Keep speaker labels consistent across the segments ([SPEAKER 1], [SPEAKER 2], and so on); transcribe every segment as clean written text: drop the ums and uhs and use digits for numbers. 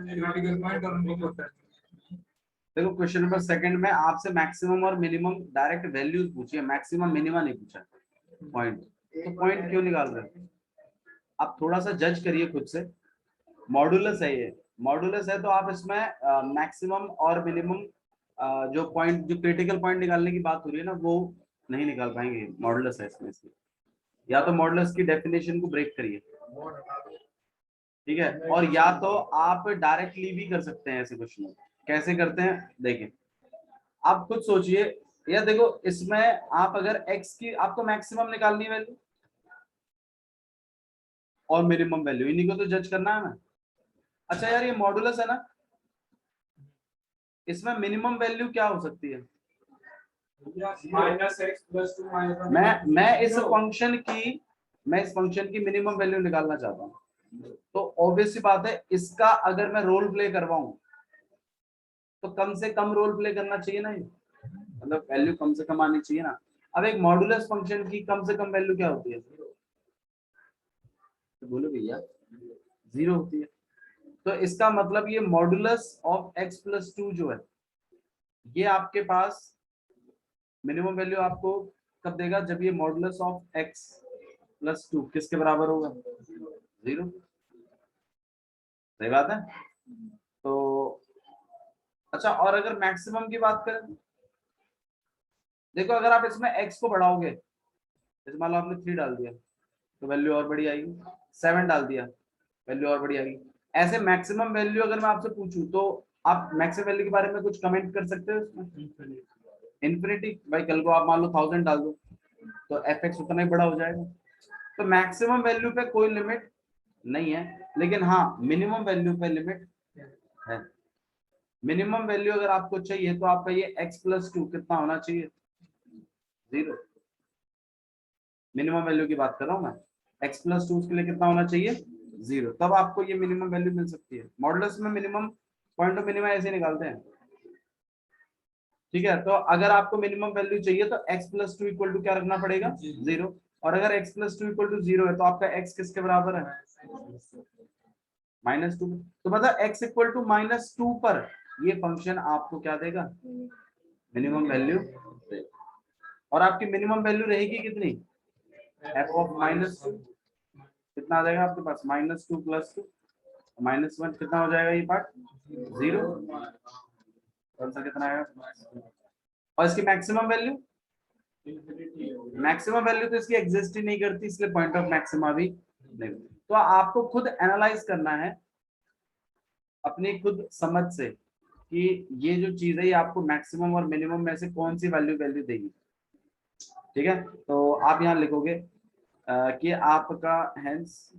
[SPEAKER 1] Critical point और उनको होता है।
[SPEAKER 2] देखो क्वेश्चन नंबर सेकंड में आपसे मैक्सिमम और मिनिमम डायरेक्ट वैल्यूज पूछी है, मैक्सिमम मिनिमम नहीं पूछा पॉइंट। तो पॉइंट क्यों निकाल रहे हैं? आप थोड़ा सा जज करिए खुद से। मॉडुलस है ये, मॉडुलस है तो आप इसमें मैक्सिमम और मिनिमम जो पॉइंट, जो क्रिटिकल पॉइंट निकालने की बात हो रही है ना, वो नहीं निकाल पाएंगे, मॉडुलस है इसमें से। या तो मॉडुलस की डेफिनेशन को ब्रेक करिए, ठीक है, और या तो आप डायरेक्टली भी कर सकते हैं ऐसे क्वेश्चन। कैसे करते हैं देखें, आप खुद सोचिए। या देखो इसमें आप अगर x की, आपको मैक्सिमम निकालनी है वैल्यू और मिनिमम वैल्यू, इन्हीं को तो जज करना है ना। अच्छा यार ये मॉडुलस है ना, इसमें मिनिमम वैल्यू क्या हो सकती है?
[SPEAKER 1] -x+2
[SPEAKER 2] मैं इस फंक्शन की मिनिमम वैल्यू निकालना चाहता हूँ। तो ऑब्वियस सी बात है, इसका अगर मैं रोल प्ले करवाऊं तो कम से कम रोल प्ले करना चाहिए ना, ये मतलब वैल्यू कम से कम आनी चाहिए ना। अब एक मॉडुलस फंक्शन की कम से कम वैल्यू क्या होती है? तो बोलो भैया 0 होती है। तो इसका मतलब ये मॉडुलस ऑफ x+2 जो है, ये आपके पास मिनिमम वैल्यू आपको कब देगा? जब ये मॉडुलस ऑफ x+2 किसके बराबर होगा? 0। सही बात है। तो अच्छा, और अगर मैक्सिमम की बात करें, देखो अगर आप इसमें x को बढ़ाओगे, जैसे मान लो आपने 3 डाल दिया तो वैल्यू और बड़ी आएगी, 7 डाल दिया वैल्यू और बड़ी आएगी। ऐसे मैक्सिमम वैल्यू अगर मैं आपसे पूछूं तो आप मैक्सिमम वैल्यू के बारे में कुछ कमेंट कर सकते हो इसमें? इन्फिनिटी। भाई कल को आप मान लो 1000 डाल दो तो fx उतना ही बड़ा हो जाएगा। तो मैक्सिमम वैल्यू पे कोई लिमिट नहीं है, लेकिन हाँ मिनिमम वैल्यू पे लिमिट है। मिनिमम वैल्यू अगर आपको चाहिए तो आपका ये x+2 कितना होना चाहिए? 0। मिनिमम वैल्यू की बात कर रहा हूँ मैं, x+2 के लिए कितना होना चाहिए? 0। तब आपको ये मिनिमम वैल्यू मिल सकती है। मॉडुलस में मिनिमम पॉइंट ऑफ मिनिमम ऐसे निकालते हैं, ठीक है। तो अगर आपको मिनिमम वैल्यू चाहिए तो x+2 इक्वल टू क्या रखना पड़ेगा? 0। और अगर x+2 इक्वल टू 0 है तो आपका x किसके बराबर है? -2। तो मतलब x इक्वल टू -2 पर ये फंक्शन आपको क्या देगा? Minimum value. और आपकी मिनिमम वैल्यू रहेगी कितनी? f(-2) कितना आ जाएगा आपके पास? -2 + 2 -1 कितना हो जाएगा? ये पार्ट 0। कौन सा कितना आएगा? और इसकी मैक्सिमम वैल्यू, मैक्सिमम वैल्यू तो इसकी एग्जिस्ट ही नहीं करती, इसलिए पॉइंट ऑफ मैक्सिमा भी नहीं। तो आपको खुद एनालाइज करना है अपनी खुद समझ से कि ये जो चीज है ये आपको मैक्सिमम और मिनिमम में से कौन सी वैल्यू देगी, ठीक है। तो आप यहाँ लिखोगे कि आपका हेंस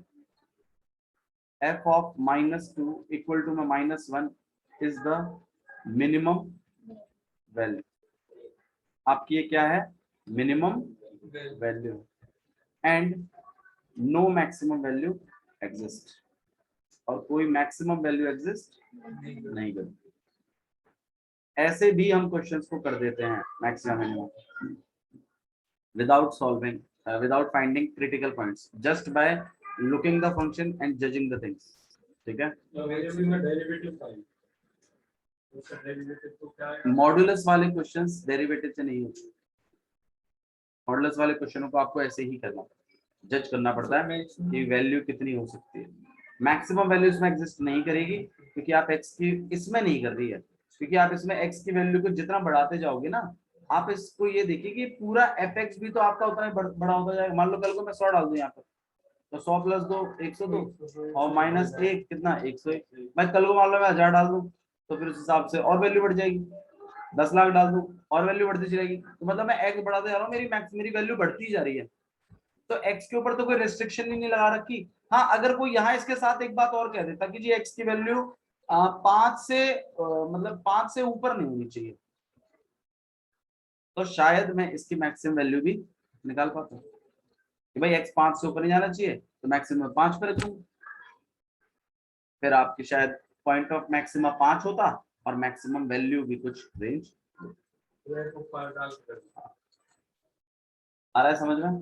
[SPEAKER 2] f(-2) इक्वल टू में -1 इज द मिनिमम वैल्यू। आपकी ये क्या है? Minimum value. And no maximum value exist, और कोई मैक्सिमम वैल्यू एग्जिस्ट नहीं करती। ऐसे भी हम क्वेश्चंस को कर देते हैं maximum minimum without solving, without finding critical points, just by looking the function and judging the things, ठीक है। मॉडुलस वाले क्वेश्चंस डेरिवेटिव से नहीं होते। मॉडुलस वाले क्वेश्चनों को आपको ऐसे ही करना, जज करना पड़ता है कि वैल्यू कितनी हो सकती है। मैक्सिमम वैल्यू इसमें एग्जिस्ट नहीं करेगी क्योंकि आप x की इसमें नहीं कर रही है, क्योंकि आप इसमें x की वैल्यू को जितना बढ़ाते जाओगे ना, आप इसको ये देखिए कि पूरा fx भी तो आपका उतना ही बड़ा होता जाएगा। मान लो कल को मैं 100 डाल दूं यहाँ पर, तो 100 + 2 102 और -1 कितना? 101। मैं कल को मान लो मैं 1000 डाल दूं तो फिर उस हिसाब से और वैल्यू बढ़ जाएगी। 10 लाख डाल दूं और वैल्यू बढ़ती चलेगी। तो मतलब मैं x बढ़ाते जा रहा हूँ, मेरी वैल्यू बढ़ती जा रही है। तो x के ऊपर तो कोई रेस्ट्रिक्शन ही नहीं लगा रखी। हाँ अगर कोई यहाँ इसके साथ एक बात और कह देता कि जी x की वैल्यू 5 से मतलब 5 से ऊपर नहीं होनी चाहिए, तो शायद मैं इसकी मैक्सिमम वैल्यू भी निकाल पाता कि भाई x 5 से ऊपर नहीं जाना चाहिए, तो मैक्सिमम 5 पे रखूंगा। फिर आपकी शायद पॉइंट ऑफ मैक्सिमा 5 होता और मैक्सिमम वैल्यू भी कुछ रेंज आ रहा है समझ में,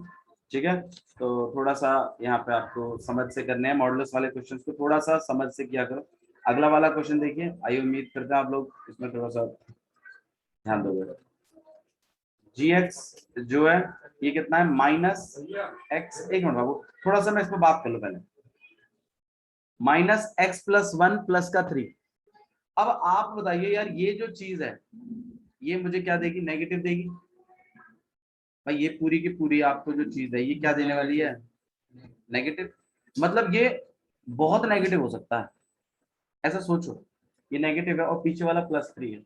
[SPEAKER 2] ठीक है। तो थोड़ा सा यहाँ पे आपको समझ से करने हैं, मॉडुलस वाले क्वेश्चंस को थोड़ा सा समझ से किया करो। अगला वाला क्वेश्चन देखिए, आई उम्मीद करता हूं आप लोग इसमें थोड़ा सा ध्यान दोगे। gx जो है ये कितना है, माइनस एक्स, एक मिनट बाबू थोड़ा सा मैं इस पर बात कर लूं पहले, minus x plus one plus का 3। अब आप बताइए यार ये जो चीज है ये मुझे क्या देगी, नेगेटिव देगी। भाई ये पूरी की पूरी आपको जो चीज है ये क्या देने वाली है, नेगेटिव। मतलब ये बहुत नेगेटिव हो सकता है, ऐसा सोचो, ये नेगेटिव है और पीछे वाला +3 है।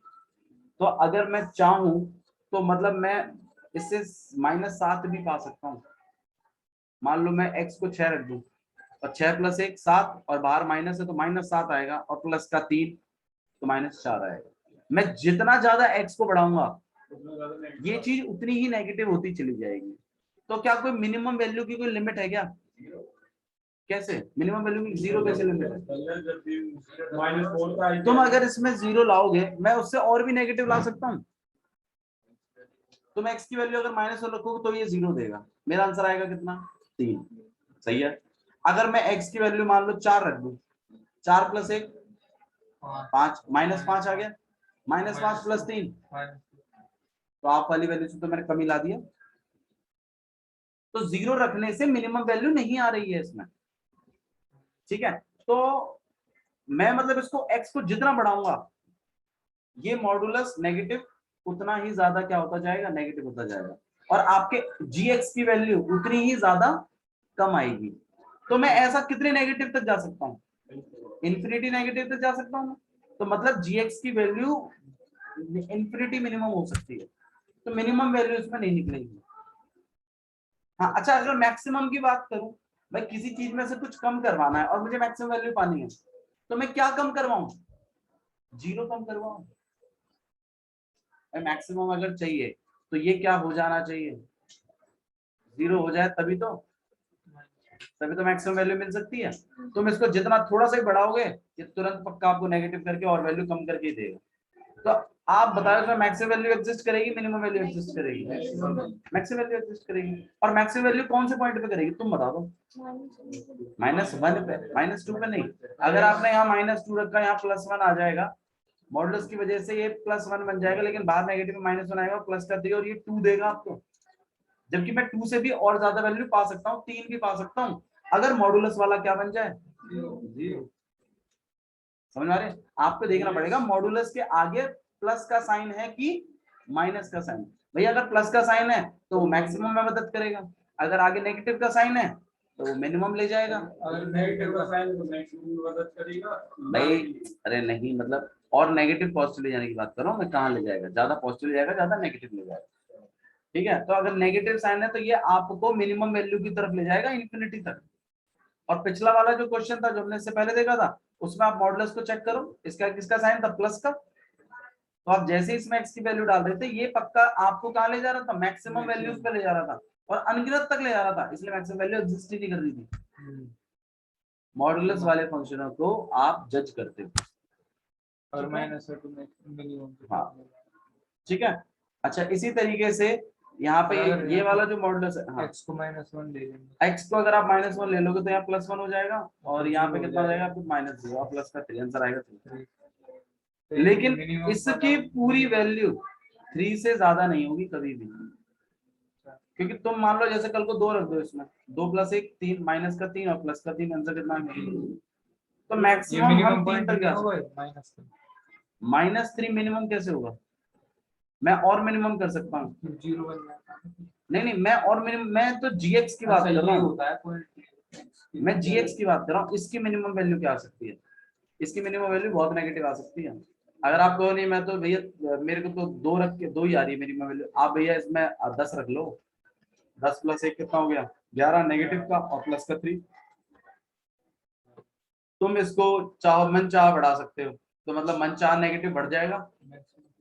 [SPEAKER 2] तो अगर मैं चाहूं तो मतलब मैं इससे -7 भी पा सकता हूं। मान लो मैं x को 6 रख दूं और 6 + 1 7 और बाहर माइनस है तो -7 आएगा और प्लस का 3 तो -4 आएगा। मैं जितना ज्यादा x को बढ़ाऊंगा ये चीज उतनी ही नेगेटिव होती चली जाएगी। तो क्या कोई मिनिमम वैल्यू की कोई लिमिट है क्या? कैसे मिनिमम वैल्यू की 0 कैसे लिमिट है? तुम अगर इसमें 0 लाओगे मैं उससे और भी नेगेटिव ला सकता हूँ। तुम x की वैल्यू अगर -1 रखोगे तो ये 0 देगा, मेरा आंसर आएगा कितना, 3। सही है। अगर मैं x की वैल्यू मान लो 4 रख दूं, 4 + 1 5, -5 आ गया, -5 + 3 तो आप वाली वैल्यू से तो मैंने कम ही ला दिया। तो 0 रखने से मिनिमम वैल्यू नहीं आ रही है इसमें, ठीक है। तो मैं मतलब इसको x को जितना बढ़ाऊंगा ये मॉडुलस नेगेटिव उतना ही ज्यादा क्या होता जाएगा, नेगेटिव होता जाएगा और आपके gx की वैल्यू उतनी ही ज्यादा कम आएगी। तो मैं ऐसा कितने नेगेटिव तक जा सकता हूँ, इन्फिनिटी नेगेटिव तक जा सकता हूँ। तो मतलब gx की वैल्यू इन्फिनिटी मिनिमम हो सकती है, तो मिनिमम वैल्यू इसमें नहीं निकलेगी। हाँ अच्छा, अगर मैक्सिमम की बात करूं, भाई किसी चीज में से कुछ कम करवाना है और मुझे मैक्सिमम वैल्यू पानी है तो मैं क्या कम करवाऊं, 0 कम करवाऊं। मैक्सिमम अगर चाहिए तो ये क्या हो जाना चाहिए, 0 हो जाए तभी तो मैक्सिमम वैल्यू मिल सकती है। तुम इसको जितना थोड़ा सा ही बढ़ाओगे ये तुरंत पक्का आपको नेगेटिव करके और वैल्यू कम करके ही देगा। तो आप बताओ इसमें मैक्सिमम वैल्यू एग्जिस्ट करेगी, मिनिमम वैल्यू एग्जिस्ट करेगी, मैक्सिमम वैल्यू एग्जिस्ट करेगी। और मैक्सिमम वैल्यू कौन से पॉइंट पे करेगी तुम बता दो, -1 पे, -2 पे नहीं। अगर आपने यहाँ -2 रखा, यहाँ +1 आ जाएगा, मॉडुलस की वजह से ये +1 बन जाएगा, लेकिन बाहर नेगेटिव में -1 आएगा, प्लस का 3 और ये 2 देगा आपको। जबकि मैं 2 से भी और ज्यादा वैल्यू पा सकता हूँ, 3 भी पा सकता हूँ अगर मॉडुलस वाला क्या बन जाए, 0। समझ आ रहे हैं? आपको देखना पड़ेगा मॉडुलस के आगे प्लस का साइन है कि माइनस का साइन। भैया अगर प्लस का साइन है तो वो मैक्सिमम में मदद करेगा, अगर आगे नेगेटिव का साइन है तो वो मिनिमम ले जाएगा।
[SPEAKER 1] अगर नेगेटिव का साइन तो मैक्सिमम में मदद करेगा
[SPEAKER 2] नहीं, अरे नहीं मतलब और नेगेटिव पॉजिटिव ले जाने की बात कर रहा हूँ मैं, कहाँ ले जाएगा, ज्यादा पॉजिटिव ले जाएगा, ज्यादा नेगेटिव ले जाएगा। ठीक है, तो अगर नेगेटिव साइन है तो ये आपको मिनिमम वैल्यू की तरफ ले जाएगा, इन्फिनिटी तक। और पिछला वाला जो क्वेश्चन था जो हमने इससे पहले देखा था उसमें आप मॉडुलस को चेक करो, इसका किसका साइन था, प्लस का। तो आप जैसे ही इसमें x की वैल्यू डाल रहे थे ये पक्का आपको कहाँ ले जा रहा था, मैक्सिमम वैल्यूज पे ले जा रहा था और अनगिनत तक ले जा रहा था, इसलिए मैक्सिमम वैल्यू एग्जिस्ट ही नहीं कर रही थी। मॉडुलस वाले फंक्शनों को आप जज करते हो
[SPEAKER 1] और माइनस है तो मिनिमम।
[SPEAKER 2] हाँ ठीक है। अच्छा इसी तरीके से यहाँ पे ये वाला जो मॉडुलस है, हाँ
[SPEAKER 1] x को -1 ले लेंगे,
[SPEAKER 2] x को अगर आप -1 ले लोगे तो यहाँ +1 हो जाएगा और यहाँ पे कितना हो जाएगा आपको -0 और प्लस का 3, आंसर आएगा 3। लेकिन इसकी पूरी वैल्यू 3 से ज्यादा नहीं होगी कभी भी, क्योंकि तुम मान लो जैसे कल को 2 रख दो इसमें, 2 + 1 3, माइनस का 3 और प्लस का 3, आंसर कितना है, तो मैक्सिमम हम 3 तक जा सकते हैं। -3 मिनिमम कैसे होगा, मैं और मिनिमम कर सकता हूँ,
[SPEAKER 1] 0 बन जाता है।
[SPEAKER 2] नहीं मैं और मिनिमम, मैं तो gx की बात कर रहा हूँ,
[SPEAKER 1] होता है
[SPEAKER 2] मैं gx की बात कर रहा हूँ। इसकी मिनिमम वैल्यू क्या आ सकती है, इसकी मिनिमम वैल्यू बहुत नेगेटिव आ सकती है। अगर आप कहो नहीं मैं तो भैया मेरे को तो 2 रख के 2 ही आ रही है मिनिमम वैल्यू, आप भैया इसमें 10 रख लो, 10 + 1 कितना हो गया 11 नेगेटिव का और प्लस का 3। तुम इसको चाहो मन चाह बढ़ा सकते हो, तो मतलब मन चाह नेगेटिव बढ़ जाएगा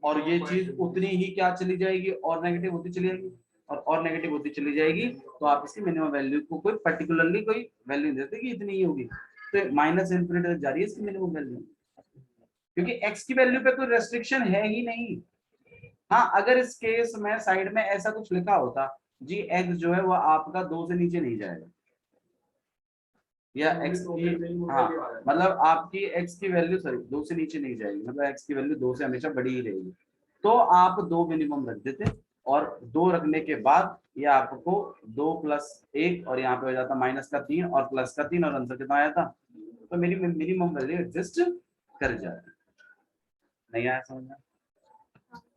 [SPEAKER 2] और ये चीज उतनी ही क्या चली जाएगी और नेगेटिव होती चली जाएगी और नेगेटिव होती चली जाएगी। तो आप इसकी मिनिमम वैल्यू को कोई पर्टिकुलरली कोई वैल्यू नहीं देते कि इतनी ही होगी, तो माइनस इन्फिनिटी तक जा रही है इसकी मिनिमम वैल्यू, क्योंकि x की वैल्यू पे कोई रेस्ट्रिक्शन है ही नहीं। हाँ अगर इस केस में साइड में ऐसा कुछ लिखा होता जी x जो है वो आपका 2 से नीचे नहीं जाएगा, या x की, हाँ मतलब आपकी x की वैल्यू सॉरी 2 से नीचे नहीं जाएगी, मतलब x की वैल्यू 2 से हमेशा बड़ी ही रहेगी। तो आप 2 मिनिमम रख देते और 2 रखने के बाद ये आपको 2 + 1 और यहाँ पे हो जाता -3 और +3 और आंसर कितना आया था। तो मेरी मिनिमम वैल्यू एग्जिस्ट कर जाती। नहीं आया समझ में?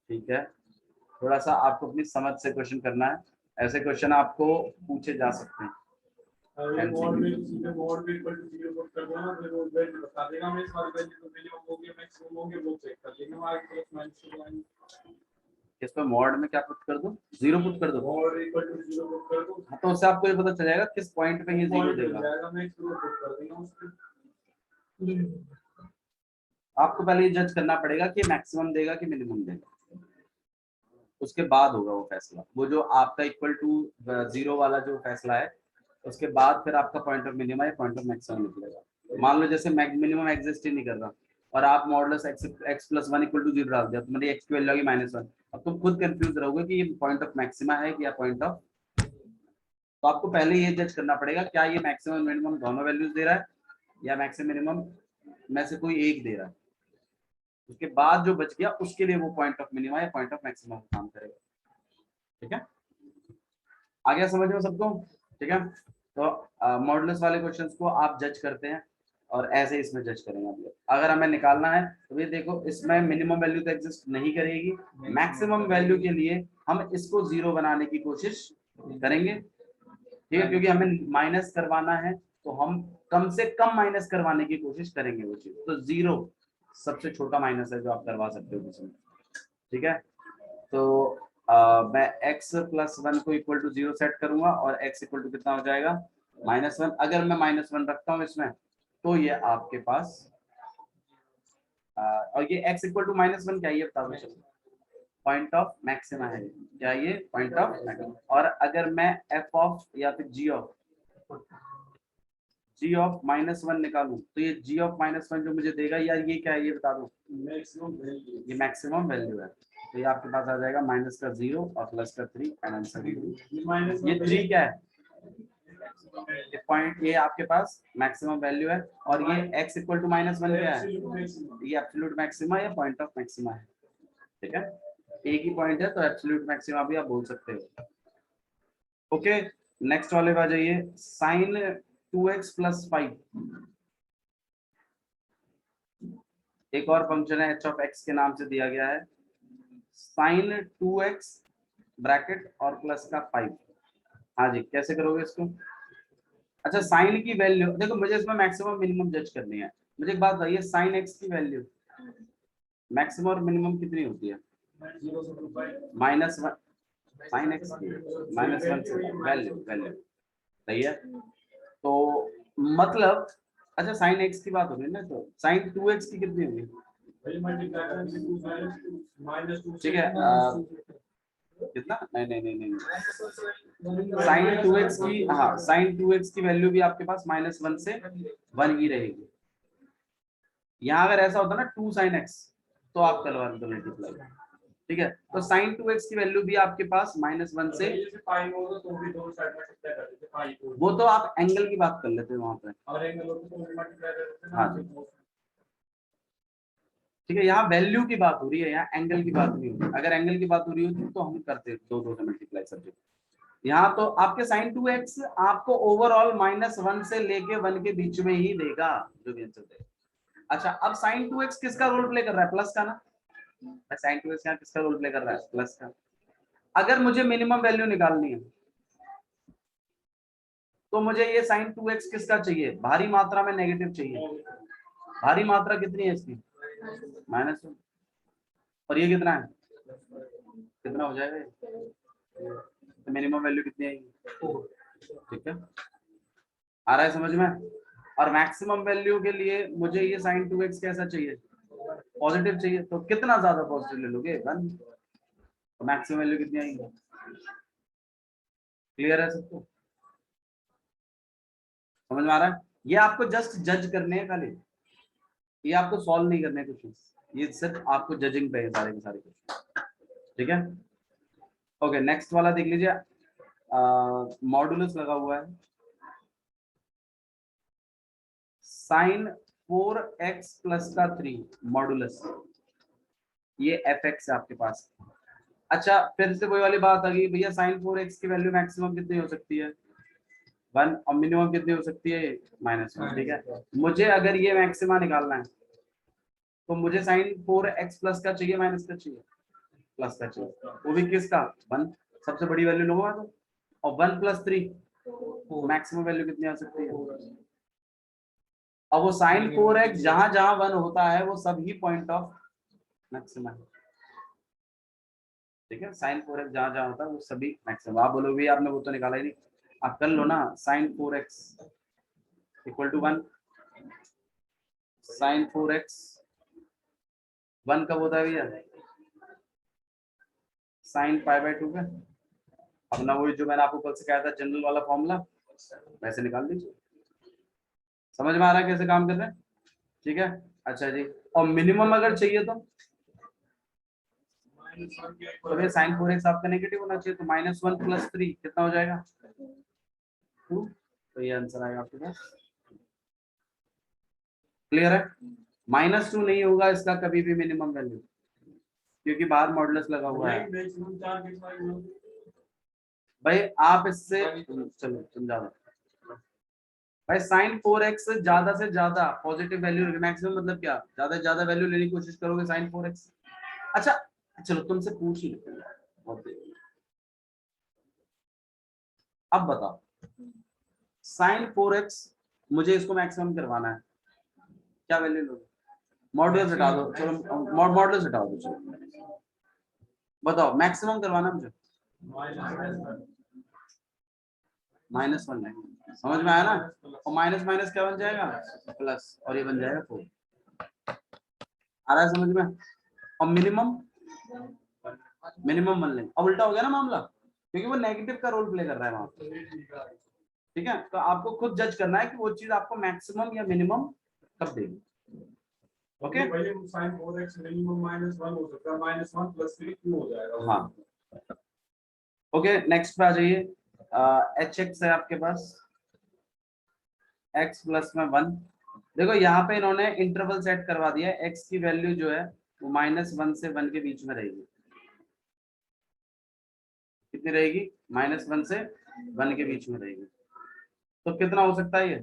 [SPEAKER 2] ठीक है, थोड़ा सा आपको अपनी समझ से क्वेश्चन करना है, ऐसे क्वेश्चन आपको पूछे जा सकते हैं।
[SPEAKER 3] मॉड में सीधे मॉड में इक्वल टू 0 पुट कर दो ना, फिर वो वैल्यू बता देगा हमें सारी वैल्यू तो मिनिमम हो गया मैक्सिमम हो गया वो चेक कर लेंगे हमारे प्लस माइनस।
[SPEAKER 2] इस पर मॉड में क्या पुट कर दो, 0 पुट कर दो,
[SPEAKER 3] मॉड इक्वल टू 0 पुट कर दो।
[SPEAKER 2] हाँ तो उससे आपको ये पता चल जाएगा किस पॉइंट पे ये 0 देगा।
[SPEAKER 3] जाएगा मैक्सिमम पुट कर देना उसके।
[SPEAKER 2] आपको पहले ये जज करना पड़ेगा कि मैक्सिमम देगा कि मिनिमम देगा, उसके बाद होगा वो फैसला। वो जो आपका इक्वल टू 0 वाला जो फैसला है उसके बाद फिर आपका पॉइंट ऑफ मिनिमम या पॉइंट ऑफ मैक्सिमम निकलेगा। मान लो जैसे मिनिमम एग्जिस्ट ही नहीं कर रहा और आप मॉडुलस x + 1 = 0 डाल दिया तो मेरी x की वैल्यू आ गई -1। अब तुम खुद कंफ्यूज रहोगे कि ये पॉइंट ऑफ मैक्सिमा है कि या पॉइंट ऑफ, तो आपको पहले ये जज करना पड़ेगा क्या ये मैक्सिमम मिनिमम दोनों वैल्यूज दे रहा है या मैक्सिमम मिनिमम में से कोई एक दे रहा है। उसके बाद जो बच गया उसके लिए वो पॉइंट ऑफ मिनिमम या पॉइंट ऑफ मैक्सिमम काम करेगा। ठीक है, आ गया समझ में सबको? ठीक है, तो मॉडुलस वाले क्वेश्चंस को आप जज करते हैं और ऐसे इसमें जज करेंगे आप लोग। अगर हमें निकालना है तो ये देखो इसमें मिनिमम वैल्यू तो एग्जिस्ट नहीं करेगी, मैक्सिमम वैल्यू के लिए हम इसको 0 बनाने की कोशिश करेंगे। ठीक है, क्योंकि हमें माइनस करवाना है तो हम कम से कम माइनस करवाने की कोशिश करेंगे वो चीज। तो 0 सबसे छोटा माइनस है जो आप करवा सकते हो किसी में। ठीक है, तो मैं x + 1 को इक्वल टू 0 सेट करूंगा और x इक्वल टू कितना हो जाएगा -1। अगर मैं -1 रखता हूं इसमें तो ये आपके पास और ये x इक्वल टू -1 क्या ये बता दो, पॉइंट ऑफ मैक्सिमा है क्या ये पॉइंट ऑफ मैक्सिमा। और अगर मैं f ऑफ या फिर g ऑफ -1 निकालूं तो ये g ऑफ -1 जो मुझे देगा यार ये क्या है ये बता दो, ये मैक्सिमम वैल्यू है। तो ये आपके पास आ जाएगा -0 और +3 एंड आंसर ये 3 क्या है ये पॉइंट, ये आपके पास मैक्सिमम वैल्यू है। और ये x इक्वल टू -1 क्या है ये एब्सोल्यूट मैक्सिमा या पॉइंट ऑफ मैक्सिमा है। ठीक है, एक ही पॉइंट है तो एब्सोल्यूट मैक्सिमा भी आप बोल सकते हो। ओके, नेक्स्ट वाले पे आ जाइए, sin 2x + 5। एक और फंक्शन है h ऑफ x के नाम से दिया गया है, sin 2x ब्रैकेट और प्लस का 5। हाँ जी, कैसे करोगे इसको? अच्छा, साइन की वैल्यू देखो, मुझे इसमें मैक्सिमम मिनिमम जज करनी है। मुझे एक बात बताइए, साइन x की वैल्यू मैक्सिमम और मिनिमम कितनी होती है? -1 साइन x की -1 से वैल्यू सही है। तो मतलब अच्छा साइन x की बात हो रही है ना, तो साइन 2x की कितनी होगी? ठीक है, कितना नहीं साइन 2x की, हाँ साइन 2x की वैल्यू भी आपके पास -1 से 1 ही रहेगी। यहाँ अगर ऐसा होता ना 2 sin x तो आप करवा दो मल्टीप्लाई। ठीक है, तो sin 2x की वैल्यू भी आपके पास -1 से, वो तो आप एंगल की बात कर लेते हैं वहां पे। हाँ जी, ठीक है, यहाँ वैल्यू की बात हो रही है, यहाँ एंगल की बात नहीं हो रही। अगर एंगल की बात हो रही होती तो हम करते 2 से मल्टीप्लाई सब्जेक्ट। यहाँ तो आपके sin 2x आपको ओवरऑल -1 से लेके 1 के बीच में ही देगा जो भी आंसर देगा। अच्छा, अब sin 2x किसका रोल प्ले कर रहा है? प्लस का ना। sin 2x यहाँ किसका रोल प्ले कर रहा है? प्लस का। अगर मुझे मिनिमम वैल्यू निकालनी है तो मुझे ये sin 2x किसका चाहिए? भारी मात्रा में नेगेटिव चाहिए। भारी मात्रा कितनी है इसकी? -1। और ये कितना है? कितना हो जाएगा? तो मिनिमम वैल्यू कितनी आएगी? ठीक है, आ रहा है समझ में? और मैक्सिमम वैल्यू के लिए मुझे ये sin 2x कैसा चाहिए? पॉजिटिव चाहिए। तो कितना ज्यादा पॉजिटिव ले लोगे? 1। तो मैक्सिमम वैल्यू कितनी आएगी? क्लियर है सबको? समझ में आ रहा है? ये आपको जस्ट जज करने हैं खाली, ये आपको सॉल्व नहीं करने क्वेश्चन, ये सिर्फ आपको जजिंग पे है सारे के सारे क्वेश्चन। ठीक है, ओके नेक्स्ट वाला देख लीजिए, मॉडुलस लगा हुआ है। साइन 4x प्लस का 3 मॉडुलस, ये fx है आपके पास। अच्छा फिर से वही वाली बात आ गई भैया, साइन 4x की वैल्यू मैक्सिमम कितनी हो सकती है 1 और मिनिमम कितनी हो सकती है -1। ठीक है, मुझे अगर ये मैक्सिमा निकालना है तो मुझे साइन 4x प्लस का चाहिए माइनस का चाहिए, प्लस का चाहिए, वो भी किसका 1, सबसे बड़ी वैल्यू लूंगा तो, और 1 + 3 मैक्सिमम वैल्यू कितनी आ सकती है। अब वो साइन 4x जहां जहां 1 होता है वो सभी पॉइंट ऑफ मैक्सिमा है। ठीक है, साइन 4x जहां जहां होता है वो सभी मैक्सिमम। आप बोलोगे आपने वो तो निकाला ही नहीं, आप कर लो ना, sign 4x equal to 1, sign 4x 1 कब होता है भैया साइन π/2 का। अब ना वही जो मैंने आपको कल से कहा था जनरल वाला फॉर्मूला वैसे निकाल दीजिए, समझ में आ रहा है कैसे काम कर रहे हैं। ठीक है, अच्छा जी, और मिनिमम अगर चाहिए तो ये साइन 4x आपका नेगेटिव होना चाहिए, तो -1 + 3 कितना हो जाएगा 2, तो ये आंसर आएगा आपके पास। क्लियर है, -2 नहीं होगा इसका कभी भी मिनिमम वैल्यू, क्योंकि बाहर मॉडुलस लगा हुआ है। भाई आप इससे चलो समझा दो भाई, साइन 4x ज्यादा से ज्यादा पॉजिटिव वैल्यू मैक्सिमम मतलब क्या, ज्यादा से ज्यादा वैल्यू लेने की कोशिश करोगे साइन 4x। अच्छा चलो तुमसे पूछ ही लेते हैं, बहुत देर। अब बताओ साइन 4x मुझे इसको मैक्सिमम करवाना है, क्या वैल्यू लोगे, मॉडुलस हटा दो, चलो मॉडुलस हटा दो, चलो बताओ मैक्सिमम करवाना मुझे -1 है, समझ में आया ना, और माइनस माइनस क्या बन जाएगा प्लस, और ये बन जाएगा 4, आ रहा है समझ में। और मिनिमम मिनिमम 1 लेंगे, अब उल्टा हो गया ना मामला, क्योंकि वो नेगेटिव का रोल प्ले कर रहा है वहां पे। ठीक है, तो आपको खुद जज करना है कि वो चीज आपको मैक्सिमम या मिनिमम कब देगी। ओके
[SPEAKER 3] साइन 4x मिनिमम -1 हो सकता है, -1 + 3 क्यों हो जाएगा।
[SPEAKER 2] हाँ ओके, नेक्स्ट पे आ जाइए। hx है आपके पास x प्लस में 1। देखो यहाँ पे इन्होंने इंटरवल सेट करवा दिया है, x की वैल्यू जो है वो -1 से 1 के बीच में रहेगी। कितनी रहेगी -1 से 1 के बीच में रहेगी, तो कितना हो सकता है ये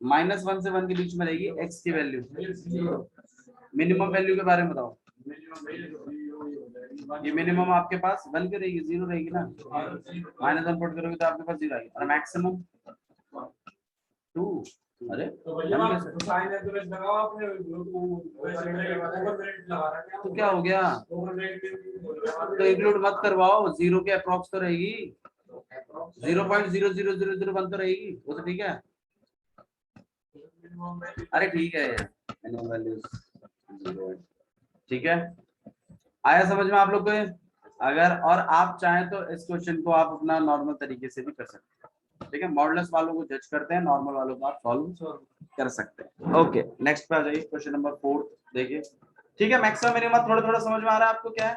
[SPEAKER 2] -1 से 1 के बीच में रहेगी x की वैल्यू। मिनिमम वैल्यू के बारे में बताओ, ये मिनिमम आपके पास 1 की रहेगी, 0 रहेगी ना, -1 पुट करोगे तो आपके पास 0 आएगी, और मैक्सिमम 2। अरे
[SPEAKER 3] तो भैया आप साइन एवरेज लगाओ आपने, वैसे ओवररेट लगा रहा है,
[SPEAKER 2] तो क्या हो गया,
[SPEAKER 3] ओवररेट
[SPEAKER 2] तो इंक्लूड मत करवाओ, 0 के अप्रॉक्स तो रहेगी, 0.00001 तो रहेगी, वो तो ठीक है। अरे ठीक है मिनिमम वैल्यूज 0 है, ठीक है, आया समझ में आप लोग को। अगर और आप चाहें तो इस क्वेश्चन को आप अपना नॉर्मल तरीके से भी कर सकते हैं। ठीक है, मॉडुलस वालों को जज करते हैं, नॉर्मल वालों को आप सॉल्व कर सकते हैं। ओके नेक्स्ट पे आ जाइए, क्वेश्चन नंबर 4 देखिए। ठीक है, मैक्सिमम मिनिमम थोड़ा थोड़ा समझ में आ रहा है आपको क्या है।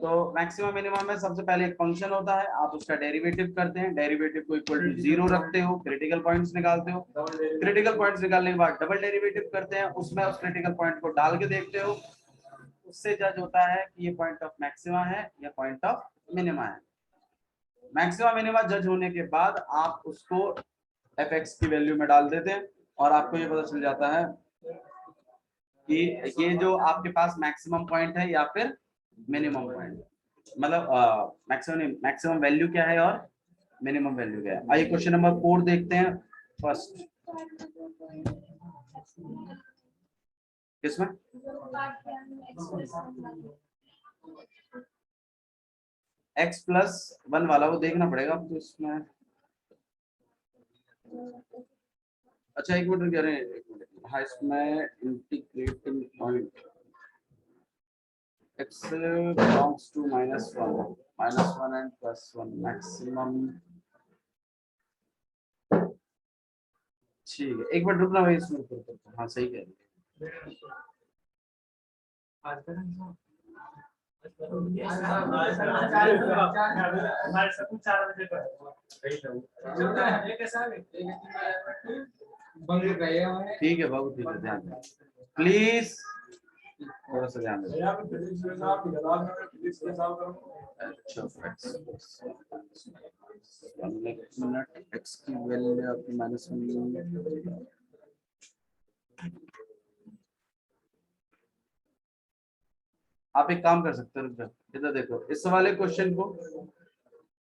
[SPEAKER 2] तो मैक्सिमम मिनिमम में सबसे पहले एक फंक्शन होता है, आप उसका डेरिवेटिव करते हैं, डेरिवेटिव को इक्वल टू 0 रखते हो, क्रिटिकल पॉइंट्स निकालते हो, क्रिटिकल पॉइंट्स निकालने के बाद डबल डेरिवेटिव करते हैं, उसमें उस क्रिटिकल पॉइंट को डाल के देखते हो, उससे जज होता है कि ये पॉइंट ऑफ मैक्सिमा है या पॉइंट ऑफ मिनिमा है। मैक्सिमा मिनिमा जज होने के बाद आप उसको fx की वैल्यू में डाल देते हैं, और आपको ये पता चल जाता है कि ये जो आपके पास मैक्सिमम पॉइंट है या फिर मिनिमम पॉइंट, मतलब मैक्सिमम वैल्यू क्या है और मिनिमम वैल्यू क्या है। आइए क्वेश्चन नंबर 4 देखते हैं। फर्स्ट किसमें x प्लस 1 वाला वो देखना पड़ेगा आपको इसमें। अच्छा एक मिनट कह रहे हैं, एक मिनट, हाँ इसमें integrating point x belongs to -1 and +1 maximum. ठीक है, एक मिनट रुकना भाई इसमें, हाँ सही कह रहे हैं।
[SPEAKER 3] हमारे सब कुछ 4 बजे पर
[SPEAKER 1] बंद गए हैं।
[SPEAKER 2] ठीक है बाबू, ठीक है, ध्यान दें प्लीज, थोड़ा सा ध्यान दें।
[SPEAKER 3] यहाँ पे फिजिक्स में साहब गलास में फिजिक्स के साथ करो।
[SPEAKER 2] अच्छा मिनट, x की वैल्यू आपकी -1। आप एक काम कर सकते हो, रुक जाओ, इधर देखो इस वाले क्वेश्चन को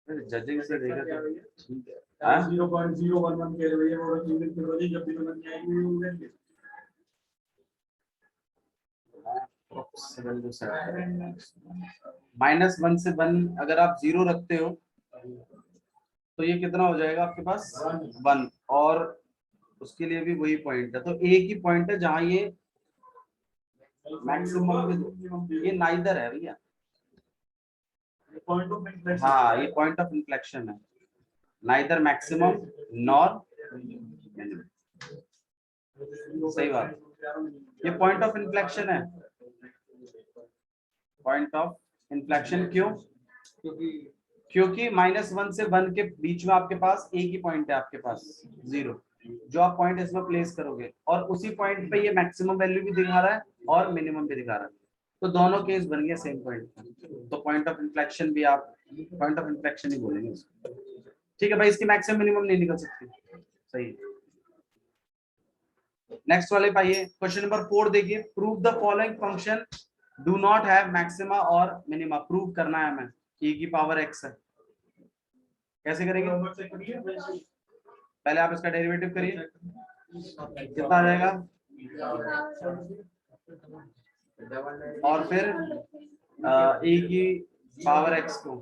[SPEAKER 2] जजिंग से देखा तो ठीक है। हाँ?
[SPEAKER 3] 0.011 के लिए वो यूनिट की वैल्यू जब भी नंबर आएगी वो देंगे।
[SPEAKER 2] -1 से 1 अगर आप 0 रखते हो तो ये कितना हो जाएगा आपके पास 1, और उसके लिए भी वही पॉइंट है, तो एक ही पॉइंट है जहां ये मैक्सिमम, ये नाइदर है भैया।
[SPEAKER 3] Point of inflection.
[SPEAKER 2] हाँ, ये पॉइंट ऑफ इन्फ्लेक्शन है, नाइदर मैक्सिमम नॉर मिनिमम। सही बात, ये पॉइंट ऑफ इन्फ्लेक्शन है, पॉइंट ऑफ इन्फ्लेक्शन। क्यों? क्योंकि -1 से 1 के बीच में आपके पास एक ही पॉइंट है, आपके पास 0, जो आप पॉइंट इसमें प्लेस करोगे, और उसी पॉइंट पे ये मैक्सिमम वैल्यू भी दिखा रहा है और मिनिमम भी दिखा रहा है, तो दोनों केस बन गया सेम पॉइंट। तो पॉइंट ऑफ इन्फ्लेक्शन भी आप पॉइंट ऑफ इन्फ्लेक्शन ही बोलेंगे उसको। ठीक है भाई, इसकी मैक्सिमम मिनिमम नहीं निकल सकती। सही। नेक्स्ट वाले पाइए, क्वेश्चन नंबर 4 देखिए, prove the following function do not have maxima और मिनिमा। प्रूव करना है हमें, e की पावर x है। कैसे करेंगे? पहले आप इसका डेरिवेटिव करिए, कितना आ जाएगा, और फिर e की पावर x को,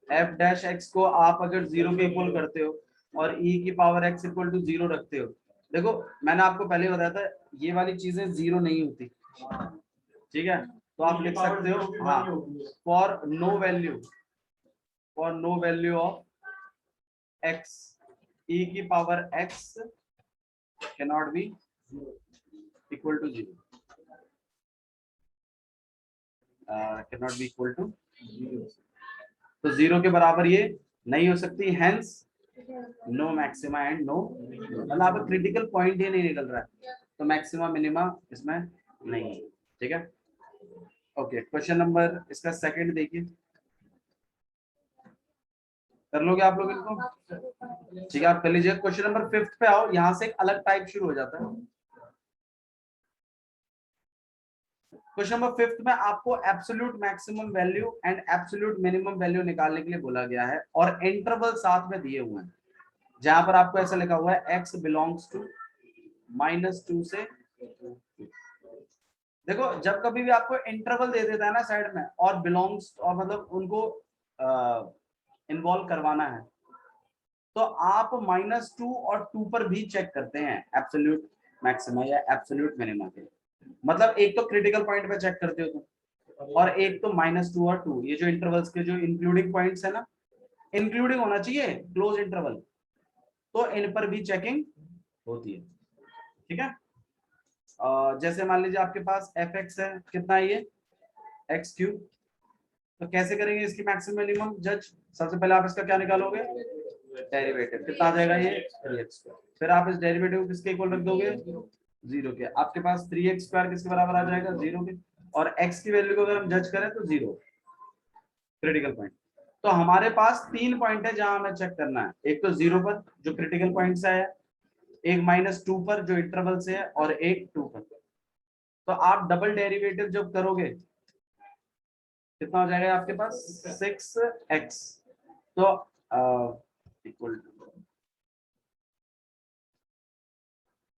[SPEAKER 2] f डैश x को आप अगर 0 के इक्वल करते हो और e की पावर x इक्वल टू 0 रखते हो, देखो मैंने आपको पहले बताया था ये वाली चीजें 0 नहीं होती, ठीक है, तो आप लिख सकते हो, हाँ, for no value of x e की power x cannot be equal to 0, cannot be equal to 0, तो 0 के बराबर ये नहीं हो सकती, hence no maxima and no, मतलब आप क्रिटिकल पॉइंट ही नहीं निकल रहा है, तो मैक्सिमा मिनिमा इसमें नहीं है। ठीक है, ओके, क्वेश्चन नंबर इसका सेकंड देखिए, कर लोगे आप लोग इनको? ठीक है, आप कर लीजिए। क्वेश्चन नंबर 5 पे आओ, यहां से एक अलग टाइप शुरू हो जाता है। क्वेश्चन नंबर 5 में आपको absolute maximum value and absolute minimum value निकालने के लिए बोला गया है, और इंटरवल साथ में दिए हुए हैं, जहां पर आपको ऐसा लिखा हुआ है x बिलोंग्स टू -2 से, देखो जब कभी भी आपको इंटरवल दे देता है ना साइड में, और बिलोंग्स, और मतलब उनको इन्वॉल्व करवाना है, तो आप -2 और 2 पर भी चेक करते हैं एब्सोल्यूट मैक्सिमा या एब्सोल्यूट मिनिमा के, मतलब एक तो क्रिटिकल पॉइंट पे चेक करते हो तुम, और एक तो -2 और 2, ये जो इंटरवल्स के जो इंक्लूडिंग पॉइंट्स है ना, इंक्लूडिंग होना चाहिए क्लोज इंटरवल, तो इन पर भी चेकिंग होती है। ठीक है, जैसे मान लीजिए आपके पास fx है, कितना है ये x3, तो कैसे करेंगे इसकी मैक्सिमम मिनिमम जज? सबसे पहले आप इसका क्या निकालोगे, डेरिवेटिव, कितना आ जाएगा ये 3x2, फिर आप इस डेरिवेटिव को किसके इक्वल रख दोगे, 0 के, आपके पास 3x² किसके बराबर आ जाएगा, 0 के, और x की वैल्यू को अगर हम जज करें तो 0, क्रिटिकल पॉइंट। तो हमारे पास 3 पॉइंट है जहां हमें चेक करना है, एक तो 0 पर जो क्रिटिकल पॉइंट से है, एक -2 पर जो इंटरवल से है, और एक 2 पर। तो आप डबल डेरिवेटिव जब करोगे कितना हो जाएगा आपके पास 6x, तो इक्वल टू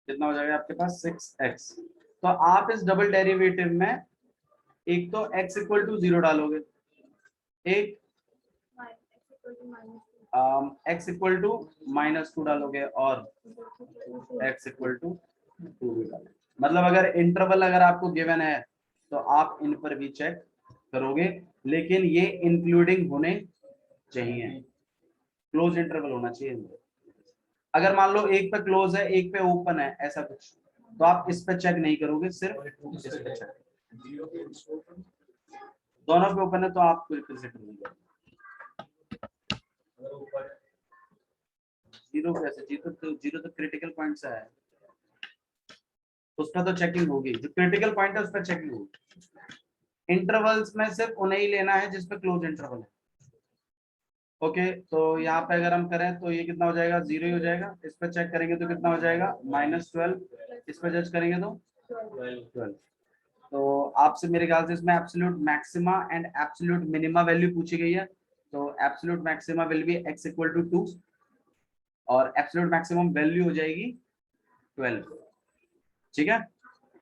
[SPEAKER 2] कितना हो जाएगा आपके पास 6x, तो आप इस डबल डेरिवेटिव में एक तो x इक्वल टू 0 डालोगे, एक x इक्वल टू -2 डालोगे, और x इक्वल टू 2 भी डालोगे। मतलब अगर इंटरवल अगर आपको गिवन है तो आप इन पर भी चेक करोगे, लेकिन ये इंक्लूडिंग होने चाहिए, क्लोज इंटरवल होना चाहिए। अगर मान लो एक पे क्लोज है एक पे ओपन है ऐसा कुछ, तो आप इस पे चेक नहीं करोगे, सिर्फ इस पे चेक।
[SPEAKER 3] जीरो पे स्टोर कर,
[SPEAKER 2] दोनों पे ओपन है तो आप कोई कंसीडर नहीं करो।
[SPEAKER 3] अगर ऊपर है
[SPEAKER 2] जीरो कैसे, जीरो तो क्रिटिकल पॉइंट से है, उस पर तो चेकिंग होगी, जो क्रिटिकल पॉइंट है उस पर चेकिंग होगी। इंटरवल्स में सिर्फ उन्हें ही लेना है जिस पे क्लोज इंटरवल है। ओके, तो यहाँ पे अगर हम करें तो ये कितना हो जाएगा, जीरो ही हो जाएगा। इस पे चेक करेंगे तो कितना हो जाएगा, -12। इस पे जज करेंगे तो 12। तो आपसे मेरे ख्याल से इसमें absolute maxima and absolute minima value पूछी गई है। तो absolute maxima will be x = 2 और एब्सोल्यूट मैक्सिमम वैल्यू हो जाएगी 12। ठीक है,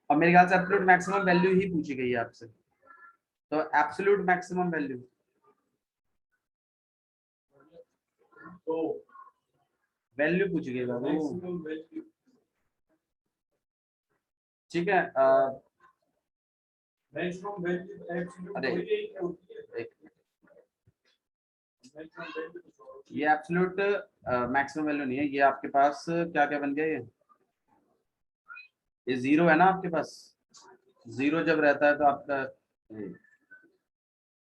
[SPEAKER 2] और मेरे ख्याल से एब्सोल्यूट मैक्सिमम वैल्यू ही पूछी गई है आपसे। तो एब्सोल्यूट मैक्सिमम वैल्यू
[SPEAKER 3] तो
[SPEAKER 2] वैल्यू पूछी गई बाबू।
[SPEAKER 3] मैक्सिमम वैल्यू
[SPEAKER 2] ठीक है,
[SPEAKER 3] मैक्सिमम वैल्यू एब्सोल्यूट
[SPEAKER 2] अरे,
[SPEAKER 3] वही क्या होती है,
[SPEAKER 2] एक
[SPEAKER 3] मैक्सिमम वैल्यू कुछ और होती
[SPEAKER 2] ये एब्सोल्यूट मैक्सिमम वैल्यू नहीं है, ये आपके पास क्या क्या बन गया, ये जीरो है ना आपके पास। जीरो जब रहता है तो आपका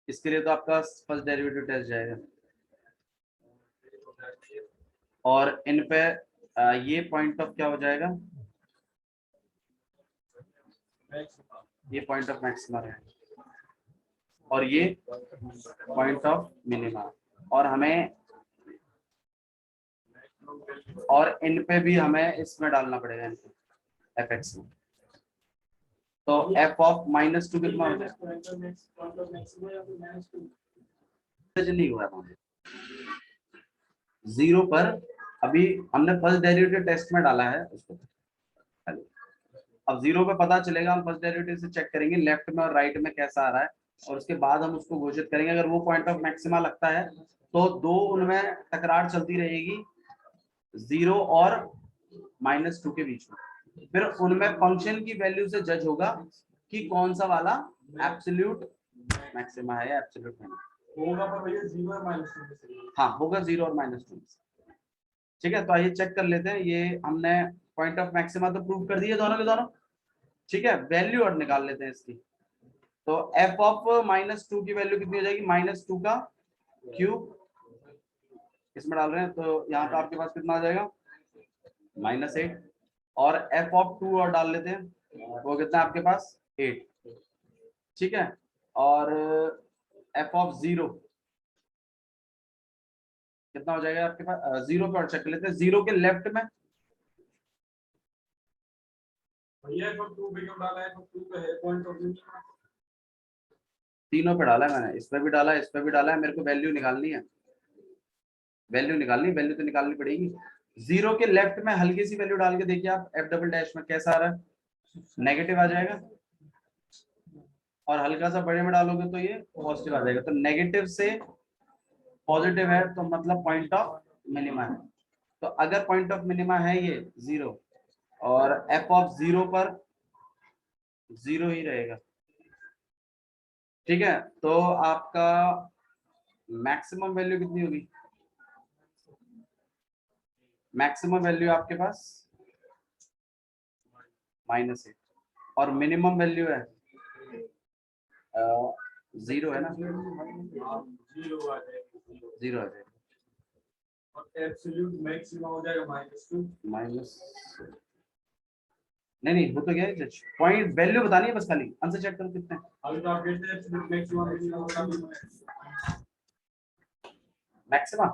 [SPEAKER 2] इसके लिए तो आपका फर्स्ट डेरिवेटिव टेस्ट जाएगा। और इन पे ये पॉइंट ऑफ क्या हो जाएगा,
[SPEAKER 3] मैक्सिमम
[SPEAKER 2] ये पॉइंट ऑफ मैक्सिमा है और ये पॉइंट ऑफ मिनिमा। और हमें और इन पे भी हमें इसमें डालना पड़ेगा, fx में। तो f ऑफ -2 कितना हो जाएगा, नहीं हुआ जीरो पर। अभी हमने फर्स्ट डेरिवेटिव टेस्ट में डाला है उसको। अब जीरो पे पता चलेगा, हम फर्स्ट डेरिवेटिव से चेक करेंगे लेफ्ट में और राइट में कैसा आ रहा है, और उसके बाद हम उसको घोषित करेंगे। अगर वो पॉइंट ऑफ मैक्सिमा लगता है तो दो उनमें टकरार चलती रहेगी, 0 और -2 के बीच में। फिर उनमें फंक्शन की वैल्यू से जज होगा कि कौन सा वाला एब्सोल्यूट मैक्सिमा है या एब्सोल्यूट मिनिमा।
[SPEAKER 3] होगा पर भैया जीरो और -2 से
[SPEAKER 2] हाँ होगा 0 और -2। ठीक है, तो आइए चेक कर लेते हैं। ये हमने पॉइंट ऑफ मैक्सिमा तो प्रूव कर दिए दोनों के दोनों। ठीक है, वैल्यू और निकाल लेते हैं इसकी। तो f ऑफ -2 की वैल्यू कितनी हो जाएगी, -2 का क्यूब इसमें डाल रहे हैं, तो यहाँ पे आपके पास कितना आ जाएगा, -8। और f ऑफ 2 और डाल लेते हैं, वो कितना है आपके पास, 8। ठीक है, और f ऑफ 0 कितना हो जाएगा आपके पास, 0 पे और चेक कर लेते हैं। 0 के लेफ्ट में
[SPEAKER 3] भैया पर 2 पे क्यों डाला है, तो 2 पे है पॉइंट ऑफ व्यू।
[SPEAKER 2] तीनों पे डाला है मैंने, इस पे भी डाला है, इस पे भी डाला है। मेरे को वैल्यू निकालनी है, वैल्यू तो निकालनी पड़ेगी। 0 के लेफ्ट में हल्की सी वैल्यू डाल के देखिए आप, f डबल डैश में कैसा आ रहा है, नेगेटिव आ जाएगा। और हल्का सा बड़े में डालोगे तो ये पॉजिटिव आ जाएगा। तो नेगेटिव से पॉजिटिव है तो मतलब पॉइंट ऑफ मिनिमा है। तो अगर पॉइंट ऑफ मिनिमा है ये 0 और f ऑफ 0 पर 0 ही रहेगा। ठीक है, तो आपका मैक्सिमम वैल्यू कितनी होगी, मैक्सिमम वैल्यू आपके पास -8 और मिनिमम वैल्यू है 0 है ना,
[SPEAKER 3] 0 आ जाएगा,
[SPEAKER 2] 0 आ जाएगा।
[SPEAKER 3] और एब्सोल्यूट मैक्सिमा हो जाएगा -2।
[SPEAKER 2] माइनस नहीं हो तो गया है जज, पॉइंट वैल्यू बतानी है बस, खाली आंसर चेक करो कितने।
[SPEAKER 3] अभी तो आप कहते हैं एब्सोल्यूट मैक्सिमा
[SPEAKER 2] मैक्सिमा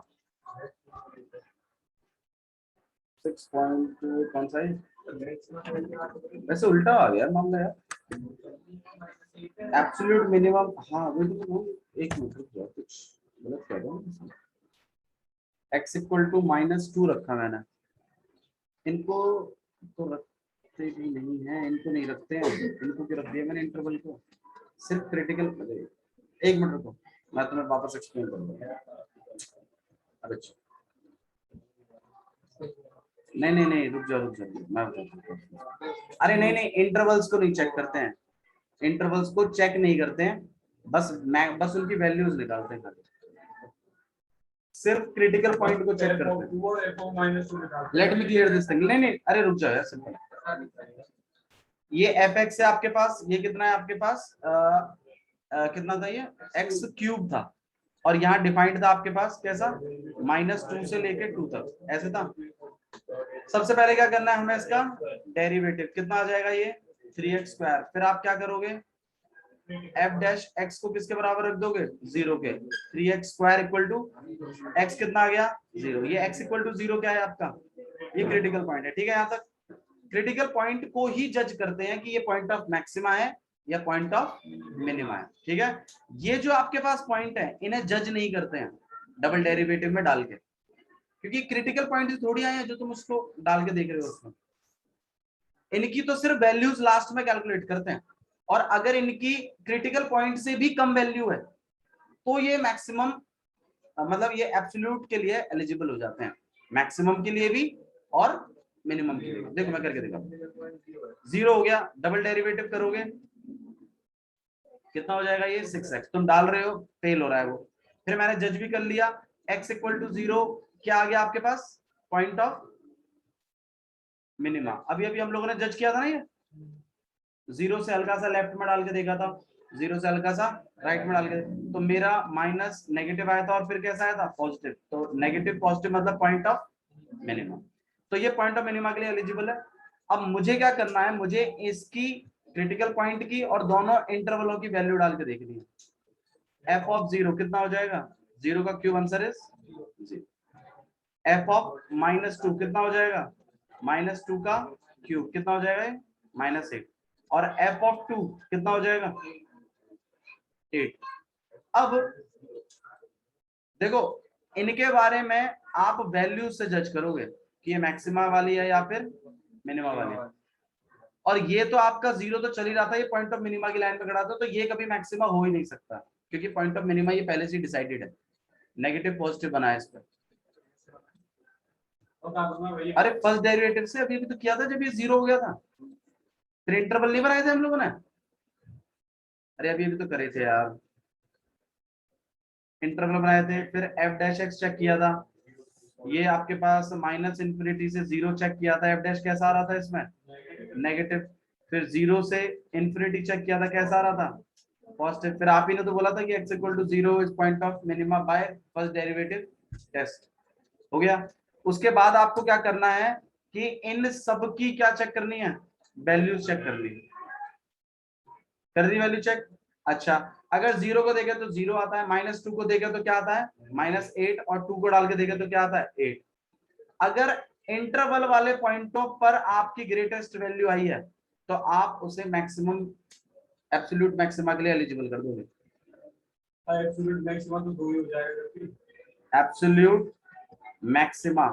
[SPEAKER 2] 6.2 कौन सा है, वैसे उल्टा आ गया मामला यार। एब्सोल्यूट मिनिमम, हाँ वो तो एक मिनट रुक जाओ, कुछ गलत कह रहा हूँ। x = -2 रखा मैंने, इनको तो रखते भी नहीं है, इनको नहीं रखते हैं, इनको क्यों रख दिया मैंने इंटरवल को, सिर्फ क्रिटिकल। एक मिनट रुको, मैं तुम्हें वापस एक्सप्लेन करूंगा। अच्छा नहीं रुक जाओ मैं बताता हूँ। अरे नहीं इंटरवल्स को नहीं चेक करते हैं, इंटरवल्स को चेक नहीं करते हैं, बस उनकी वैल्यूज निकालते हैं, सिर्फ क्रिटिकल पॉइंट को चेक करते हैं। Let me clear this thing. नहीं अरे रुक जाओ यार, सिंपल ये एफ एक्स है आपके पास, ये कितना है आपके पास कितना था ये एक्स क्यूब था, और यहाँ डिफाइंड था आपके पास कैसा -2 से लेके 2 तक ऐसे था। सबसे पहले क्या करना है हमें इसका डेरिवेटिव, कितना आ जाएगा ये 3x²। फिर आप क्या करोगे एफ डैश एक्स को किसके बराबर रख दोगे 0 के, 3x² इक्वल टू एक्स कितना आ गया 0। ये x इक्वल टू 0 क्या है आपका, ये क्रिटिकल पॉइंट है। ठीक है, यहाँ तक क्रिटिकल पॉइंट को ही जज करते हैं कि ये पॉइंट ऑफ मैक्सिमा है या पॉइंट ऑफ मिनिमा है। ठीक है, ये जो आपके पास पॉइंट है इन्हें जज नहीं करते हैं डबल डेरिवेटिव में डाल के, क्योंकि क्रिटिकल पॉइंट थोड़ी आए हैं जो तुम उसको डाल के देख रहे हो उसमें, इनकी तो सिर्फ वैल्यूज लास्ट में कैलकुलेट करते हैं, और अगर इनकी क्रिटिकल पॉइंट से भी कम वैल्यू है तो ये मैक्सिमम मतलब ये एब्सोल्यूट के लिए एलिजिबल हो जाते हैं, मैक्सिमम के लिए भी और मिनिमम के लिए। देखो मैं करके दिखा, 0 हो गया, डबल डेरिवेटिव करोगे कितना हो जाएगा ये 6x, तुम डाल रहे हो फेल हो रहा है वो। फिर मैंने जज भी कर लिया x इक्वल टू 0, क्या आ गया आपके पास पॉइंट ऑफ मिनिमा। अभी अभी हम लोगों ने जज किया था ना, ये 0 से हल्का सा लेफ्ट में डाल के देखा था, 0 से हल्का सा राइट में डाल के, तो मेरा माइनस नेगेटिव आया था और फिर कैसा आया था पॉजिटिव, तो नेगेटिव पॉजिटिव मतलब पॉइंट ऑफ मिनिमा, तो ये पॉइंट ऑफ मिनिमा के लिए एलिजिबल है। अब मुझे क्या करना है, मुझे इसकी क्रिटिकल पॉइंट की और दोनों इंटरवलों की वैल्यू डाल के देखनी है। एफ ऑफ 0 कितना हो जाएगा, 0 का cube answer is 0। F of -2 कितना हो जाएगा, -2 का क्यूब कितना हो जाएगा -8, और एफ ऑफ 2 कितना हो जाएगा 8। अब देखो इनके बारे में आप वैल्यू से जज करोगे कि ये मैक्सिमा वाली है या फिर मिनिमा वाली है, और ये तो आपका 0 तो चल ही रहा था, ये पॉइंट ऑफ मिनिमा की लाइन पे खड़ा था, तो ये कभी मैक्सिमा हो ही नहीं सकता, क्योंकि पॉइंट ऑफ मिनिमा ये पहले से डिसाइडेड है, नेगेटिव पॉजिटिव बना है इस पर। अरे फर्स्ट डेरिवेटिव से अभी तो किया था जब ये 0 हो गया था, फिर इंटरवल नहीं बनाए थे हम लोगों ने, अरे अभी तो करे थे यार, इंटरवल बनाए थे, फिर एफ डैश एक्स चेक किया था, ये आपके पास -∞ से 0 चेक किया था, एफ डैश कैसा आ रहा था इसमें नेगेटिव, फिर 0 से ∞ चेक किया था, कैसा आ रहा था पॉजिटिव, फिर आप ही ने तो बोला था कि x equal to 0 is point of minima by first derivative test, हो गया। उसके बाद आपको क्या करना है कि इन सब की क्या चेक करनी है, वैल्यूज चेक करनी है, कर दी वैल्यू चेक। अच्छा अगर 0 को देखे तो 0 आता है, -2 को देखे तो क्या आता है -8, और 2 को डाल के देखे तो क्या आता है 8। अगर इंटरवल वाले पॉइंटों पर आपकी ग्रेटेस्ट वैल्यू आई है तो आप उसे मैक्सिमम एब्सोल्यूट मैक्सिमा के लिए एलिजिबल कर दोगे।
[SPEAKER 3] एब्सोल्यूट मैक्सिमा तो 2 ही हो जाएगा,
[SPEAKER 2] एब्सोल्यूट मैक्सिमा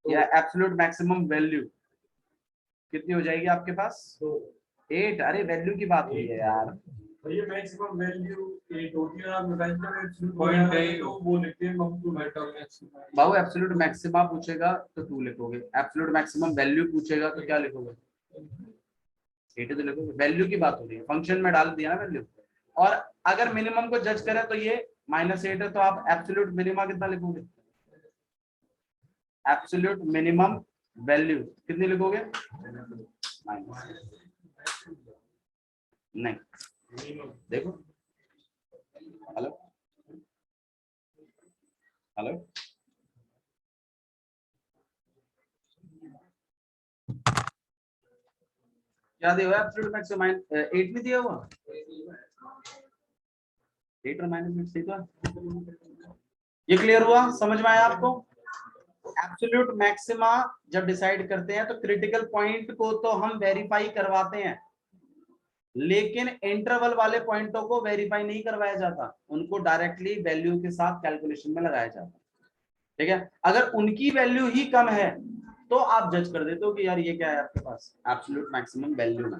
[SPEAKER 2] या एब्सोल्यूट मैक्सिमम वैल्यू कितनी हो जाएगी आपके पास 8। अरे वैल्यू की बात हुई है यार,
[SPEAKER 3] ये मैक्सिमम वैल्यू 8 होती है, आप एब्सोल्यूट पॉइंट है तो वो लिखते हैं हम टू मैक्सिमम।
[SPEAKER 2] बाबू एब्सोल्यूट मैक्सिमा पूछेगा तो 2 लिखोगे, एब्सोल्यूट मैक्सिमम वैल्यू पूछेगा तो क्या लिखोगे 8 तो लिखोगे, वैल्यू की बात हो रही है, फंक्शन में डाल दिया ना वैल्यू। और अगर मिनिमम को जज करें तो ये -8 है, तो आप एब्सोल्यूट मिनिमा कितना लिखोगे, एब्सोल्यूट मिनिमम वैल्यू कितनी लिखोगे नहीं, देखो हेलो हेलो क्या दिया हुआ है एब्सोल्यूट मैक्सिमम 8 में दिया हुआ 8 और -8 सही तो है। ये क्लियर हुआ, समझ में आया आपको। एब्सोल्यूट मैक्सिमा जब डिसाइड करते हैं तो क्रिटिकल पॉइंट को तो हम वेरीफाई करवाते हैं, लेकिन इंटरवल वाले पॉइंटों को वेरीफाई नहीं करवाया जाता, उनको डायरेक्टली वैल्यू के साथ कैलकुलेशन में लगाया जाता। ठीक है, अगर उनकी वैल्यू ही कम है तो आप जज कर देते हो कि यार ये क्या है आपके पास एब्सोल्यूट मैक्सिमम वैल्यू में।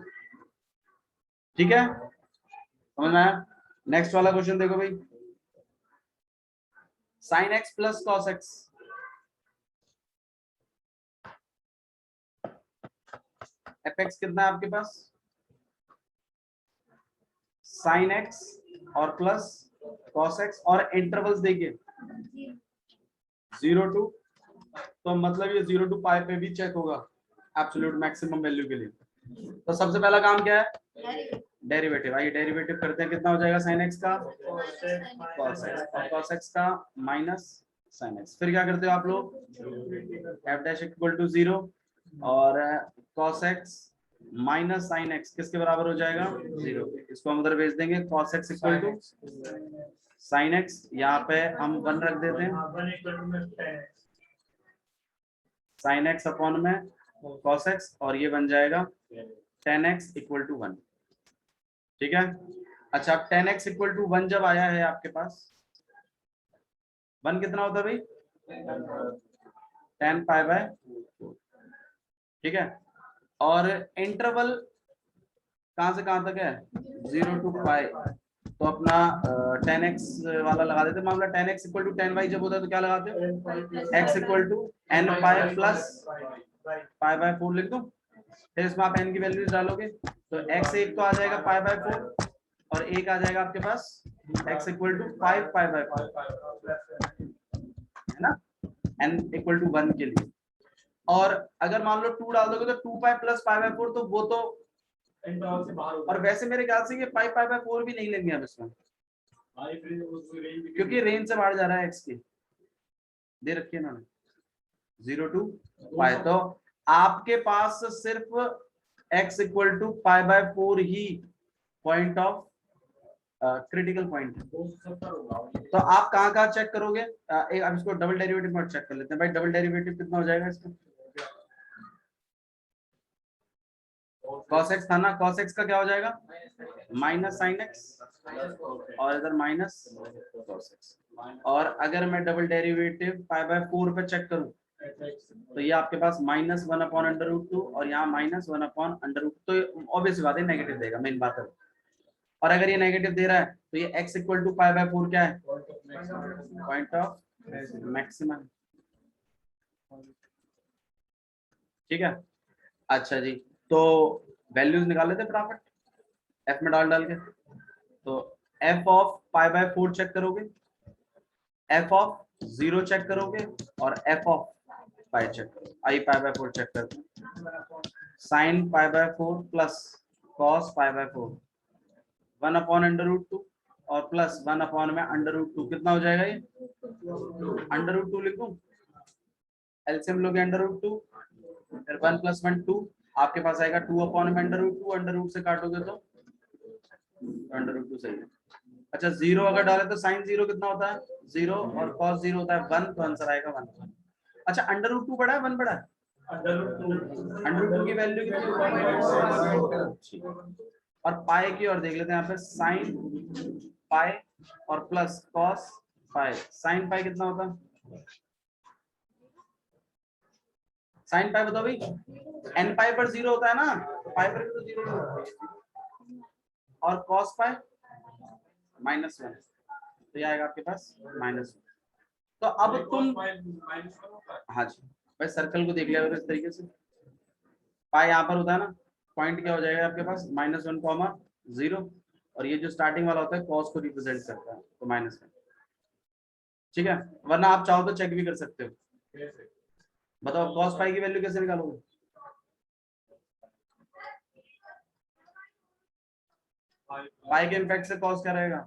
[SPEAKER 2] ठीक है, समझ में आया। नेक्स्ट वाला क्वेश्चन देखो भाई, sin x plus cos x, fx कितना है आपके पास sin x और प्लस cos x, और इंटरवल्स देखिए 0 to, तो मतलब ये 0 to पाई पे भी चेक होगा, एब्सोल्यूट मैक्सिमम वैल्यू के लिए। तो सबसे पहला काम क्या है, डेरिवेटिव। आइए डेरिवेटिव करते हैं, कितना हो जाएगा sin x का cos x और cos x का माइनस sin x। फिर क्या करते हो आप लोग, f डैश इक्वल टू 0 और cos x minus sin x किसके बराबर हो जाएगा 0। इसको हम उधर भेज देंगे, cos x equal to sin x, यहाँ पे हम 1 रख देते हैं, sin x अपॉन में cos x और ये बन जाएगा tan x इक्वल टू 1। ठीक है। अच्छा अब tan x इक्वल टू 1 जब आया है आपके पास, 1 कितना होता है भाई, tan पाई बाय 4। ठीक है। और इंटरवल कहां से कहां तक है, 0 to पाई, तो अपना tan x वाला लगा देते हैं मामला। tan x equal to tan y जब होता है तो क्या लगाते हो, x equal to n pi plus pi by 4 लिख दूं। फिर इसमें आप n की वैल्यूज डालोगे तो x एक तो आ जाएगा पाई बाय 4 और एक आ जाएगा आपके पास x equal to 5 pi by 4, है ना, n इक्वल टू 1 के लिए। और अगर मान लो 2 डाल दोगे तो 2 पाई प्लस पाई बाय 4, तो वो तो और वैसे मेरे ख्याल से ये 5 पाई बाय 4 भी नहीं लेंगे अब इसमें, क्योंकि रेंज से बाहर जा रहा है x की, दे रखी है ना 0 to पाई। तो आपके पास सिर्फ x equal to pi by 4 ही पॉइंट ऑफ क्रिटिकल पॉइंट है। तो आप कहाँ कहाँ चेक करोगे, अब इसको डबल डेरिवेटिव में चेक कर लेते हैं भाई। डबल डेरिवेटिव कितना हो जाएगा इसका, cos x था ना, cos x का क्या हो जाएगा माइनस sin x और इधर माइनस cos x। और अगर मैं डबल डेरिवेटिव पाई बाय 4 पे चेक करूं तो ये आपके पास माइनस 1 अपॉन अंडर रूट 2 और यहाँ माइनस 1 अपॉन अंडर रूट, तो ऑब्वियस बात है नेगेटिव देगा, मेन बात है। और अगर ये नेगेटिव दे रहा है तो ये x equal to pi by 4 क्या है, पॉइंट ऑफ मैक्सिमम। ठीक है। अच्छा जी, तो वैल्यूज निकाल लेते फटाफट f में डाल के। तो f of pi by 4 check करोगे, f ऑफ 0 चेक करोगे और f ऑफ पाई चेक करोगे। आई पाई बाय 4 चेक करते हैं, sine pi by 4 plus cos pi by 4 1 upon under root 2 और प्लस 1 अपॉन में अंडर रूट 2, कितना हो जाएगा ये अंडर रूट 2 लिख दूं, एलसीएम लोगे अंडर रूट 2, फिर 1 प्लस 1 2, आपके पास आएगा 2 अपॉन में अंडर रूट 2, अंडर रूट से काटोगे तो अंडर रूट 2 सही है। अच्छा 0 अगर डाले तो साइन 0 कितना होता है 0 और कॉस 0 होता है 1, तो आंसर आएगा 1। अच्छा अंडर रूट 2 बड़ा है 1 बड़ा है, अंडर रूट 2 की वैल्यू कितनी, और पाई की और देख लेते हैं यहाँ पे, साइन पाई और प्लस कॉस पाई। साइन पाई कितना होता है, साइन पाई बताओ भाई, एन पाई पर 0 होता है ना, पाई पर भी तो 0 होता है, और कॉस पाई -1, तो ये आएगा आपके पास -1। तो अब तुम, हाँ जी भाई सर्कल को देख लिया इस तरीके से, पाई यहाँ पर होता है ना, पॉइंट क्या हो जाएगा आपके पास -1, 0, और ये जो स्टार्टिंग वाला होता है कॉस को रिप्रेजेंट करता है, तो -1। ठीक है, वरना आप चाहो तो चेक भी कर सकते हो। बताओ कॉस पाई की वैल्यू कैसे निकालोगे, पाई के इम्पैक्ट से कॉस क्या रहेगा,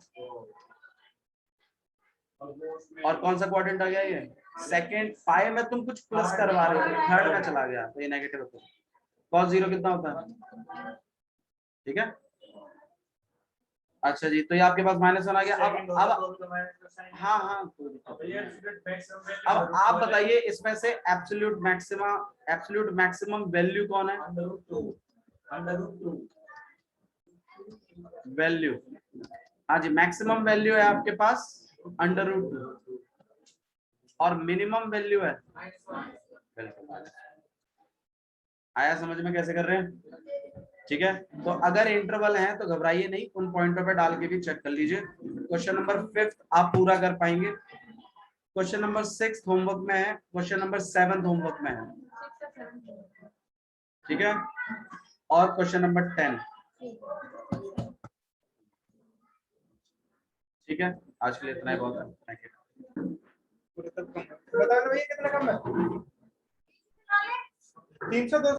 [SPEAKER 2] और कौन सा क्वाड्रेंट आ गया ये सेकंड, पाई में तुम कुछ प्लस करवा रहे हो, थर्ड में चला गया तो ये नेगेटिव होता है। cos 0 कितना होता है, ठीक है। अच्छा जी, तो ये आपके पास -1 आ गया। अब हाँ हाँ, अब आप बताइए इसमें से एब्सोल्यूट मैक्सिमम वैल्यू कौन है, वैल्यू, हाँ जी मैक्सिमम वैल्यू है आपके पास √2 और मिनिमम वैल्यू है, आया समझ में कैसे कर रहे हैं। ठीक है, तो अगर इंटरवल है तो घबराइए नहीं, उन पॉइंटों पे डाल के भी चेक कर लीजिए। क्वेश्चन नंबर 5 आप पूरा कर पाएंगे, क्वेश्चन नंबर 6 होमवर्क में है, क्वेश्चन नंबर 7 होमवर्क में है, ठीक है, और क्वेश्चन नंबर 10। ठीक है, आज के लिए इतना ही बहुत है, थैंक यू।
[SPEAKER 1] बता दो भैया कितना कम है, 300 200